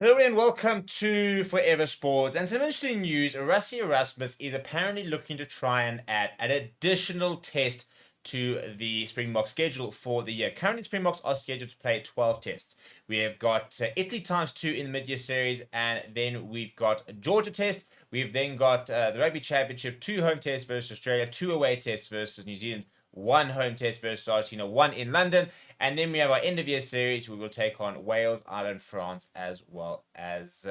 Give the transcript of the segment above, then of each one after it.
Hello and welcome to Forever Sports. And some interesting news, Rassie Erasmus is apparently looking to try and add an additional test to the Springbok schedule for the year. Currently, Springboks are scheduled to play 12 tests. We have got Italy ×2 in the mid-year series, and then we've got a Georgia test. We've then got the Rugby Championship, 2 home tests versus Australia, 2 away tests versus New Zealand, 1 home test versus Argentina, 1 in London. And then we have our end of year series. We will take on Wales, Ireland, France, as well as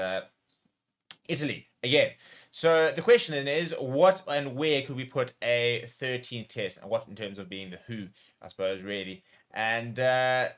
Italy again. So the question then is, what and where could we put a 13th test, and what in terms of being the who, I suppose, really. And the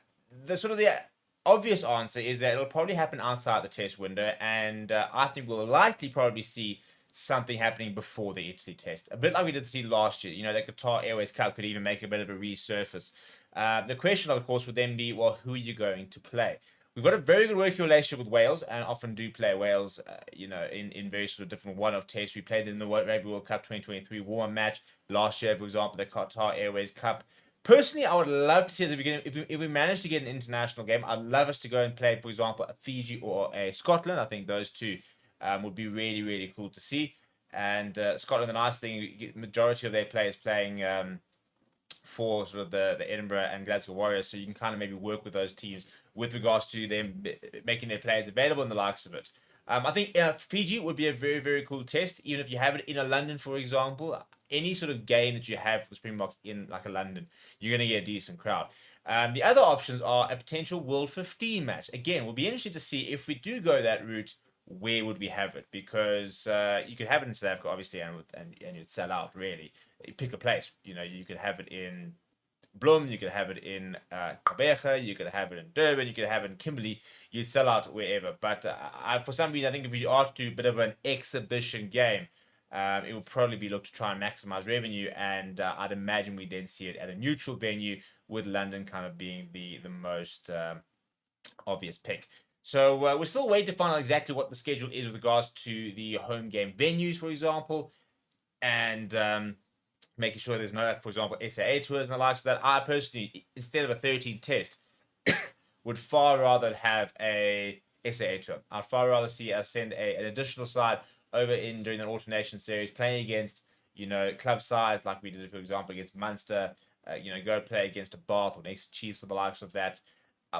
obvious answer is that it'll probably happen outside the test window, and I think we'll likely probably see something happening before the Italy test, a bit like we did see last year. You know, the Qatar Airways Cup could even make a bit of a resurface. The question, of course, would then be, well, who are you going to play? We've got a very good working relationship with Wales, and often do play Wales, in very sort of different one-off tests. We played in the Rugby World Cup 2023 warm match last year, for example, the Qatar Airways Cup. Personally, I would love to see if we manage to get an international game. I'd love us to go and play, for example, a Fiji or a Scotland. I think those two would be really, really cool to see. And Scotland, the nice thing, majority of their players playing for sort of the Edinburgh and Glasgow Warriors, so you can kind of maybe work with those teams with regards to them making their players available and the likes of it. I think Fiji would be a very, very cool test, even if you have it in a London, for example. Any sort of game that you have for the Springboks in like a London, you're going to get a decent crowd. The other options are a potential World 15 match. Again, we'll be interested to see if we do go that route, where would we have it? Because you could have it in South Africa, obviously, and you'd sell out, really. You pick a place. You know, you could have it in Bloem, you could have it in Gqeberha, you could have it in Durban, you could have it in Kimberley. You'd sell out wherever. But for some reason, I think if we are to do a bit of an exhibition game, it would probably be looked to try and maximize revenue, and I'd imagine we then see it at a neutral venue, with London kind of being the most obvious pick. So we're still waiting to find out exactly what the schedule is with regards to the home game venues, for example, and making sure there's no, for example, SAA tours and the likes of that. I personally, instead of a 13 test, would far rather have a SAA tour. I'd far rather see us send an additional side over in during the alternation series, playing against, club sides like we did, for example, against Munster. Go play against a Bath or next Chiefs or the likes of that.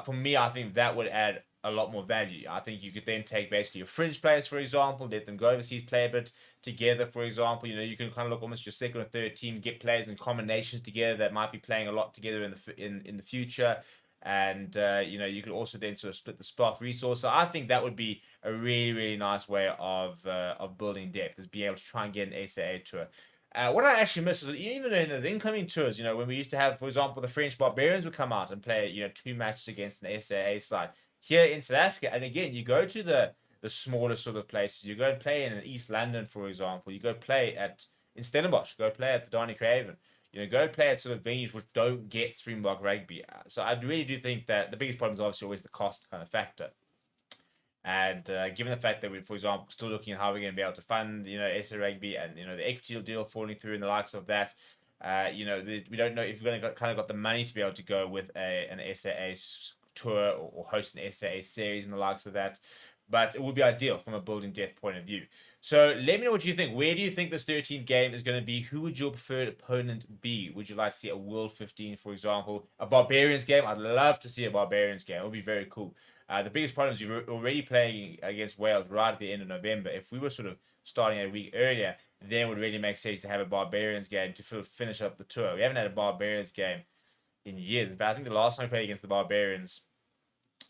For me, I think that would add a lot more value. I think you could then take basically your fringe players, for example, let them go overseas, play a bit together, for example. You can kind of look almost your second or third team, get players in combinations together that might be playing a lot together in the future. And you could also then sort of split the staff resource. So I think that would be a really, really nice way of building depth, is being able to try and get an SAA tour. What I actually miss is, even in the incoming tours, when we used to have, for example, the French Barbarians would come out and play, 2 matches against an SAA side here in South Africa. And again, you go to the smaller sort of places. You go and play in East London, for example. You go play in Stellenbosch. Go play at the Donny Craven. Go play at sort of venues which don't get Springbok rugby. So I really do think that the biggest problem is obviously always the cost kind of factor. And given the fact that we, for example, still looking at how we're going to be able to fund, SA Rugby, and the equity deal falling through and the likes of that, we don't know if we're going to kind of got the money to be able to go with an SAA tour, or host an SAA series and the likes of that. But it would be ideal from a building depth point of view. So let me know what you think. Where do you think this 13th game is going to be? Who would your preferred opponent be? Would you like to see a World 15, for example? A Barbarians game? I'd love to see a Barbarians game. It would be very cool. The biggest problem is you're already playing against Wales right at the end of November. If we were sort of starting a week earlier, then it would really make sense to have a Barbarians game to finish up the tour. We haven't had a Barbarians game in years. In fact, I think the last time we played against the Barbarians,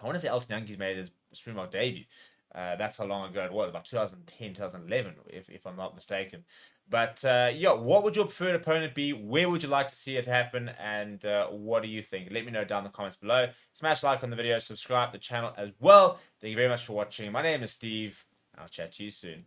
I want to say Elton Yankees made his Springbok debut. That's how long ago it was, about 2010, 2011, if I'm not mistaken. But what would your preferred opponent be? Where would you like to see it happen? And what do you think? Let me know down in the comments below. Smash like on the video, subscribe to the channel as well. Thank you very much for watching. My name is Steve. I'll chat to you soon.